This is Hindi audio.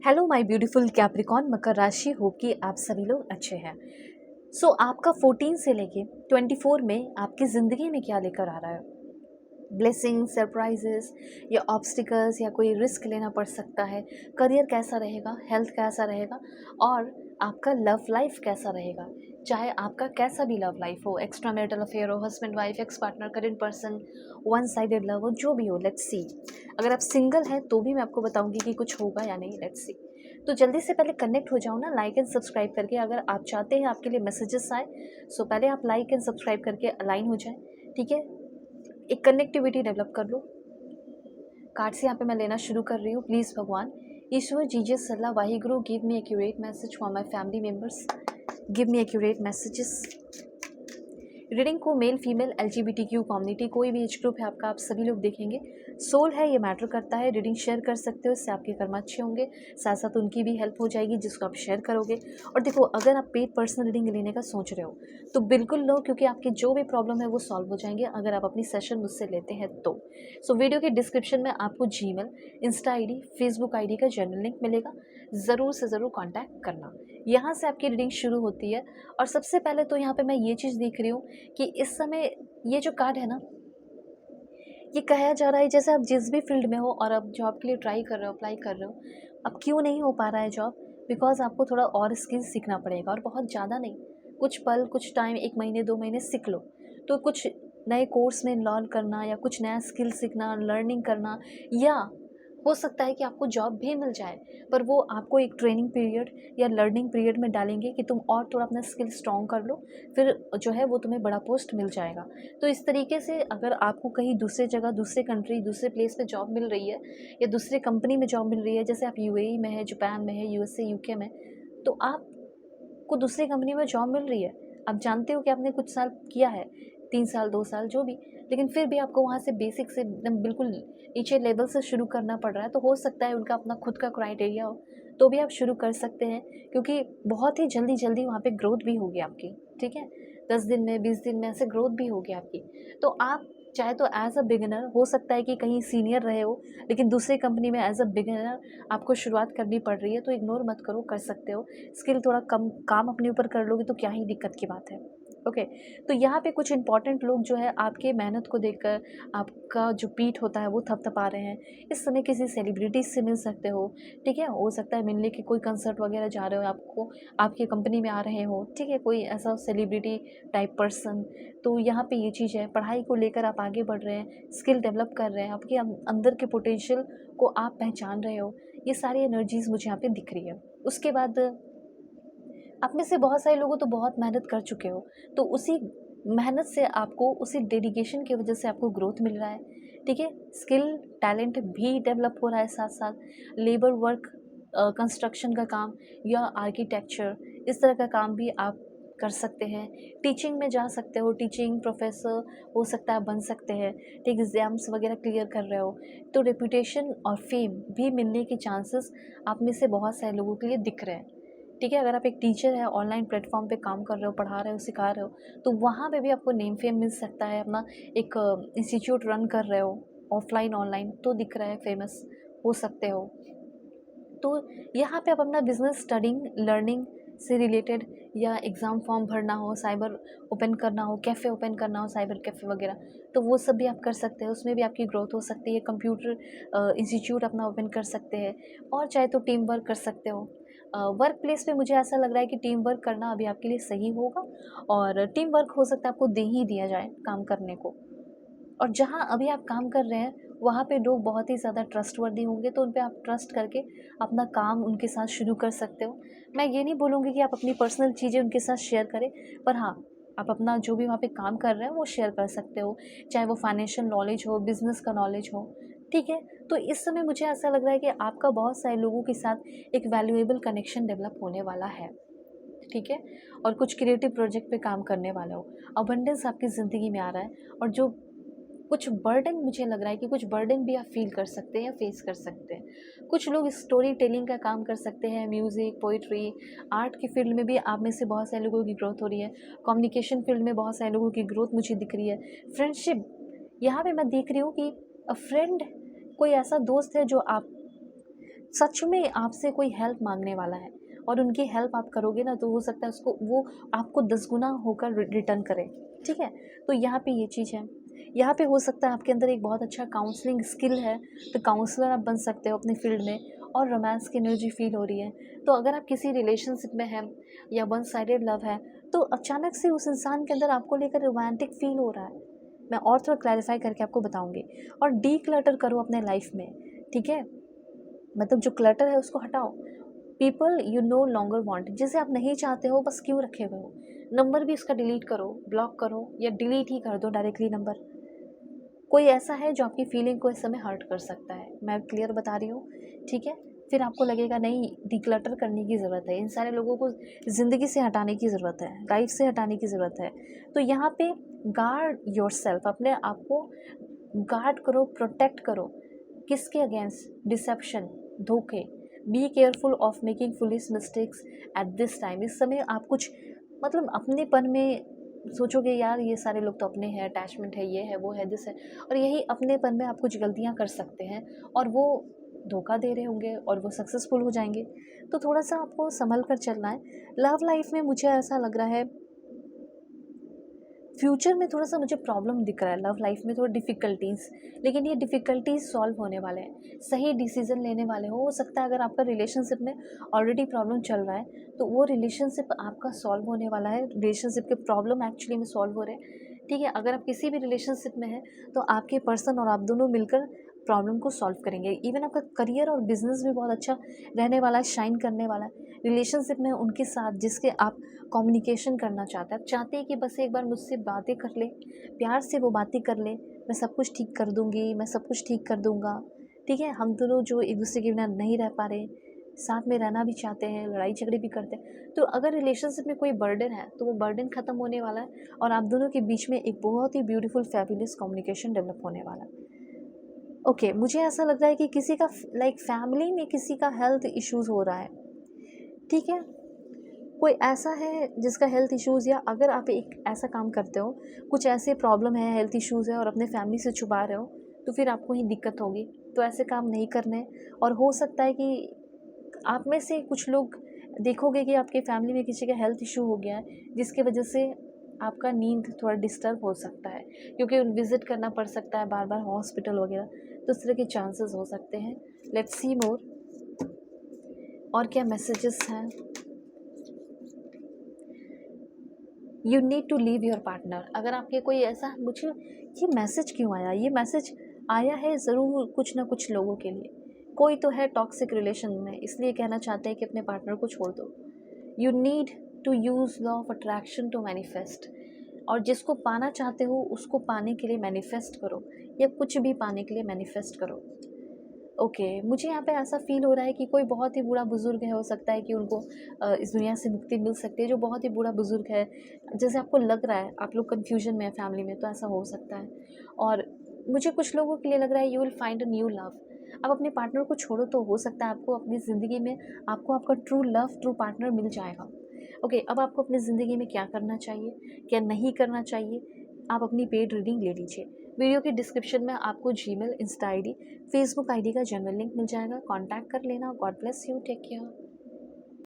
हेलो माय ब्यूटीफुल कैप्रिकॉन मकर राशि, हो कि आप सभी लोग अच्छे हैं। आपका 14 से लेके 24 में आपकी ज़िंदगी में क्या लेकर आ रहा है? ब्लेसिंग, सरप्राइजेस या ऑब्स्टिकल्स या कोई रिस्क लेना पड़ सकता है। करियर कैसा रहेगा, हेल्थ कैसा रहेगा और आपका लव लाइफ कैसा रहेगा। चाहे आपका कैसा भी लव लाइफ हो, एक्स्ट्रा मैरिटल अफेयर हो, husband wife, ex partner, current person, one sided love हो, जो भी हो, लेट्स सी। अगर आप सिंगल हैं तो भी मैं आपको बताऊंगी कि कुछ होगा या नहीं, लेट्स सी। तो जल्दी से पहले कनेक्ट हो जाओ ना, लाइक एंड सब्सक्राइब करके। अगर आप चाहते हैं आपके लिए मैसेजेस आए, सो पहले आप लाइक एंड सब्सक्राइब करके अलाइन हो जाए, ठीक है। एक कनेक्टिविटी डेवलप कर लो। कार्ड्स यहाँ पे मैं लेना शुरू कर रही हूँ। प्लीज़ भगवान ईश्वर, जीजस, सल्ला, Waheguru, give me accurate message for my family members, give me accurate messages. Reading को मेल फीमेल LGBTQ कम्युनिटी, कोई भी एज ग्रुप है आपका, आप सभी लोग देखेंगे। सोल है, ये मैटर करता है। रीडिंग शेयर कर सकते हो, इससे आपके कर्म अच्छे होंगे, साथ साथ उनकी भी हेल्प हो जाएगी जिसको आप शेयर करोगे। और देखो, अगर आप पेड पर्सनल रीडिंग लेने का सोच रहे हो तो बिल्कुल लो, क्योंकि आपकी जो भी प्रॉब्लम है वो सॉल्व हो जाएंगे अगर आप अपनी सेशन मुझसे लेते हैं तो। वीडियो के डिस्क्रिप्शन में आपको Gmail, Insta ID, Facebook ID का जनरल लिंक मिलेगा। ज़रूर से ज़रूर कॉन्टैक्ट करना। यहाँ से आपकी रीडिंग शुरू होती है। और सबसे पहले तो यहाँ पे मैं ये चीज़ देख रही हूँ कि इस समय ये जो कार्ड है ना, ये कहा जा रहा है जैसे आप जिस भी फील्ड में हो और आप जॉब के लिए ट्राई कर रहे हो, अप्लाई कर रहे हो, अब क्यों नहीं हो पा रहा है जॉब, बिकॉज आपको थोड़ा और स्किल्स सीखना पड़ेगा, और बहुत ज़्यादा नहीं, कुछ पल, कुछ टाइम, 1 महीने 2 महीने सीख लो। तो कुछ नए कोर्स में इन्वॉल्व करना या कुछ नया स्किल सीखना, लर्निंग करना, या हो सकता है कि आपको जॉब भी मिल जाए, पर वो आपको एक ट्रेनिंग पीरियड या लर्निंग पीरियड में डालेंगे कि तुम और थोड़ा अपना स्किल स्ट्रॉन्ग कर लो, फिर जो है वो तुम्हें बड़ा पोस्ट मिल जाएगा। तो इस तरीके से अगर आपको कहीं दूसरे जगह, दूसरे कंट्री, दूसरे प्लेस पे जॉब मिल रही है या दूसरे कंपनी में जॉब मिल रही है, जैसे आप UAE में है, जापान में है, USA UK में, तो आपको दूसरी कंपनी में जॉब मिल रही है। आप जानते हो कि आपने कुछ साल किया है, 3 साल 2 साल जो भी, लेकिन फिर भी आपको वहाँ से बेसिक से एकदम बिल्कुल नीचे लेवल से शुरू करना पड़ रहा है। तो हो सकता है उनका अपना खुद का क्राइटेरिया हो, तो भी आप शुरू कर सकते हैं, क्योंकि बहुत ही जल्दी जल्दी वहाँ पे ग्रोथ भी होगी आपकी, ठीक है। 10 दिन में, 20 दिन में ऐसे ग्रोथ भी होगी आपकी। तो आप चाहे तो एज अ बिगिनर, हो सकता है कि कहीं सीनियर रहे हो लेकिन दूसरी कंपनी में एज अ बिगिनर आपको शुरुआत करनी पड़ रही है, तो इग्नोर मत करो, कर सकते हो। स्किल थोड़ा कम, काम अपने ऊपर कर लोगे तो क्या ही दिक्कत की बात है। ओके। तो यहाँ पे कुछ इंपॉर्टेंट लोग जो है आपके मेहनत को देखकर आपका जो पीठ होता है वो थपथपा रहे हैं। इस समय किसी सेलिब्रिटी से मिल सकते हो, ठीक है। हो सकता है मिलने के कोई कंसर्ट वगैरह जा रहे हो, आपको आपकी कंपनी में आ रहे हो, ठीक है, कोई ऐसा सेलिब्रिटी टाइप पर्सन। तो यहाँ पे ये चीज़ है, पढ़ाई को लेकर आप आगे बढ़ रहे हैं, स्किल डेवलप कर रहे हैं, आपके अंदर के पोटेंशियल को आप पहचान रहे हो। ये सारी एनर्जीज मुझे यहाँ पे दिख रही है। उसके बाद आप में से बहुत सारे लोग तो बहुत मेहनत कर चुके हो, तो उसी मेहनत से आपको, उसी डेडिकेशन की वजह से आपको ग्रोथ मिल रहा है, ठीक है। स्किल, टैलेंट भी डेवलप हो रहा है साथ साथ। लेबर वर्क, कंस्ट्रक्शन का काम या आर्किटेक्चर, इस तरह का काम भी आप कर सकते हैं। टीचिंग में जा सकते हो, टीचिंग प्रोफेसर हो सकता है बन सकते हैं, ठीक। एग्ज़ाम्स वगैरह क्लियर कर रहे हो, तो रेपुटेशन और फेम भी मिलने के चांसेस आप में से बहुत सारे लोगों के लिए दिख रहे हैं, ठीक है। अगर आप एक टीचर है, ऑनलाइन प्लेटफॉर्म पे काम कर रहे हो, पढ़ा रहे हो, सिखा रहे हो, तो वहाँ पे भी आपको नेम फेम मिल सकता है। अपना एक इंस्टीट्यूट रन कर रहे हो, ऑफलाइन ऑनलाइन, तो दिख रहा है, फेमस हो सकते हो। तो यहाँ पे आप अपना बिजनेस, स्टडिंग, लर्निंग से रिलेटेड, या एग्ज़ाम फॉर्म भरना हो, साइबर ओपन करना हो, कैफ़े ओपन करना हो, साइबर कैफ़े वगैरह, तो वो सब भी आप कर सकते हैं। उसमें भी आपकी ग्रोथ हो सकती है। कंप्यूटर इंस्टीट्यूट अपना ओपन कर सकते हैं, और चाहे तो टीम वर्क कर सकते हो। वर्क प्लेस पे मुझे ऐसा लग रहा है कि टीम वर्क करना अभी आपके लिए सही होगा, और टीम वर्क हो सकता है आपको दे ही दिया जाए काम करने को। और जहाँ अभी आप काम कर रहे हैं वहाँ पे लोग बहुत ही ज़्यादा ट्रस्टवर्दी होंगे, तो उन पे आप ट्रस्ट करके अपना काम उनके साथ शुरू कर सकते हो। मैं ये नहीं बोलूँगी कि आप अपनी पर्सनल चीज़ें उनके साथ शेयर करें, पर हाँ, आप अपना जो भी वहाँ पे काम कर रहे हैं वो शेयर कर सकते हो, चाहे वो फाइनेंशियल नॉलेज हो, बिज़नेस का नॉलेज हो, ठीक है। तो इस समय मुझे ऐसा लग रहा है कि आपका बहुत सारे लोगों के साथ एक वैल्यूएबल कनेक्शन डेवलप होने वाला है, ठीक है। और कुछ क्रिएटिव प्रोजेक्ट पे काम करने वाले हो, अबंडेंस आपकी ज़िंदगी में आ रहा है। और जो कुछ बर्डन, मुझे लग रहा है कि कुछ बर्डन भी आप फील कर सकते हैं या फेस कर सकते हैं। कुछ लोग स्टोरी टेलिंग का काम कर सकते हैं, म्यूज़िक, पोइट्री, आर्ट की फील्ड में भी आप में से बहुत सारे लोगों की ग्रोथ हो रही है। कम्युनिकेशन फील्ड में बहुत सारे लोगों की ग्रोथ मुझे दिख रही है। फ्रेंडशिप, यहाँ पे मैं देख रही हूँ कि फ्रेंड, कोई ऐसा दोस्त है जो आप सच में आपसे कोई हेल्प मांगने वाला है और उनकी हेल्प आप करोगे ना, तो हो सकता है उसको वो आपको 10 गुना होकर रिटर्न करे। ठीक है, तो यहाँ पे ये चीज़ है। यहाँ पे हो सकता है आपके अंदर एक बहुत अच्छा काउंसलिंग स्किल है, तो काउंसलर आप बन सकते हो अपने फील्ड में। और रोमांस की एनर्जी फील हो रही है, तो अगर आप किसी रिलेशनशिप में हैं या वन साइडेड लव है, तो अचानक से उस इंसान के अंदर आपको लेकर रोमांटिक फील हो रहा है। मैं और थोड़ा क्लैरिफाई करके आपको बताऊंगी। और डी क्लटर करो अपने लाइफ में। ठीक है, मतलब जो क्लटर है उसको हटाओ। People you know longer want, जिसे आप नहीं चाहते हो बस क्यों रखे हुए हो। नंबर भी उसका डिलीट करो, ब्लॉक करो या डिलीट ही कर दो डायरेक्टली नंबर। कोई ऐसा है जो आपकी फीलिंग को इस समय हर्ट कर सकता है, मैं क्लियर बता रही हूँ। ठीक है, फिर आपको लगेगा नहीं, डिक्लटर करने की ज़रूरत है, इन सारे लोगों को ज़िंदगी से हटाने की ज़रूरत है, लाइफ से हटाने की ज़रूरत है। तो यहाँ पे गार्ड योरसेल्फ, अपने आप को गार्ड करो, प्रोटेक्ट करो। किसके अगेंस्ट? डिसेप्शन, धोखे। Be careful of making foolish mistakes at this time. इस समय आप कुछ मतलब अपनेपन में सोचोगे यार ये सारे लोग तो अपने हैं, अटैचमेंट है, ये है, वो है, दिस है, और यही अपनेपन में आप कुछ गलतियां कर सकते हैं और वो धोखा दे रहे होंगे और वो सक्सेसफुल हो जाएंगे। तो थोड़ा सा आपको संभल कर चलना है। लव लाइफ में मुझे ऐसा लग रहा है फ्यूचर में थोड़ा सा मुझे प्रॉब्लम दिख रहा है, लव लाइफ में थोड़ा डिफ़िकल्टीज़, लेकिन ये डिफ़िकल्टीज़ सॉल्व होने वाले हैं। सही डिसीजन लेने वाले हो सकता है। अगर आपका रिलेशनशिप में ऑलरेडी प्रॉब्लम चल रहा है तो वो रिलेशनशिप आपका सॉल्व होने वाला है। रिलेशनशिप के प्रॉब्लम एक्चुअली में सॉल्व हो रहे हैं। ठीक है, अगर आप किसी भी रिलेशनशिप में हैं तो आपके पर्सन और आप दोनों मिलकर प्रॉब्लम को सॉल्व करेंगे। इवन आपका करियर और बिजनेस भी बहुत अच्छा रहने वाला है, शाइन करने वाला है। रिलेशनशिप में उनके साथ जिसके आप कम्युनिकेशन करना चाहते हैं, आप चाहते हैं कि बस एक बार मुझसे बातें कर ले, प्यार से वो बातें कर ले, मैं सब कुछ ठीक कर दूंगी, मैं सब कुछ ठीक कर दूंगा। ठीक है, हम दोनों जो एक दूसरे के बिना नहीं रह पा रहे, साथ में रहना भी चाहते हैं, लड़ाई झगड़े भी करते हैं, तो अगर रिलेशनशिप में कोई बर्डन है तो वो बर्डन ख़त्म होने वाला है और आप दोनों के बीच में एक बहुत ही ब्यूटीफुल फैबुलस कम्युनिकेशन डेवलप होने वाला है। ओके, मुझे ऐसा लग रहा है कि किसी का लाइक फैमिली में किसी का हेल्थ इश्यूज़ हो रहा है। ठीक है, कोई ऐसा है जिसका हेल्थ इश्यूज़, या अगर आप एक ऐसा काम करते हो, कुछ ऐसे प्रॉब्लम है, हेल्थ इश्यूज़ है और अपने फैमिली से छुपा रहे हो, तो फिर आपको ही दिक्कत होगी। तो ऐसे काम नहीं करने। और हो सकता है कि आप में से कुछ लोग देखोगे कि आपके फैमिली में किसी का हेल्थ इशू हो गया है, जिसकी वजह से आपका नींद थोड़ा डिस्टर्ब हो सकता है, क्योंकि विज़िट करना पड़ सकता है बार बार हॉस्पिटल वगैरह, तो इस तरह के चांसेस हो सकते हैं। लेट्स सी मोर, और क्या मैसेजेस हैं। You need to leave your partner. अगर आपके कोई ऐसा, मुझे ये मैसेज क्यों आया, ये मैसेज आया है ज़रूर कुछ ना कुछ लोगों के लिए। कोई तो है टॉक्सिक रिलेशन में, इसलिए कहना चाहते हैं कि अपने पार्टनर को छोड़ दो। You need to use law of attraction to manifest. और जिसको पाना चाहते हो उसको पाने के लिए मैनिफेस्ट करो, या कुछ भी पाने के लिए मैनिफेस्ट करो। ओके, मुझे यहाँ पे ऐसा फ़ील हो रहा है कि कोई बहुत ही बूढ़ा बुज़ुर्ग है, हो सकता है कि उनको इस दुनिया से मुक्ति मिल सकती है, जो बहुत ही बूढ़ा बुज़ुर्ग है। जैसे आपको लग रहा है आप लोग कन्फ्यूजन में है फैमिली में, तो ऐसा हो सकता है। और मुझे कुछ लोगों के लिए लग रहा है you will find a new love. अब अपने पार्टनर को छोड़ो, तो हो सकता है आपको अपनी ज़िंदगी में आपको आपका ट्रू लव, ट्रू पार्टनर मिल जाएगा। ओके, अब आपको अपनी ज़िंदगी में क्या करना चाहिए, क्या नहीं करना चाहिए, आप अपनी पेड रीडिंग ले लीजिए। वीडियो के डिस्क्रिप्शन में आपको Gmail, insta ID, Facebook ID का जनरल लिंक मिल जाएगा, कॉन्टैक्ट कर लेना। God bless you, take care.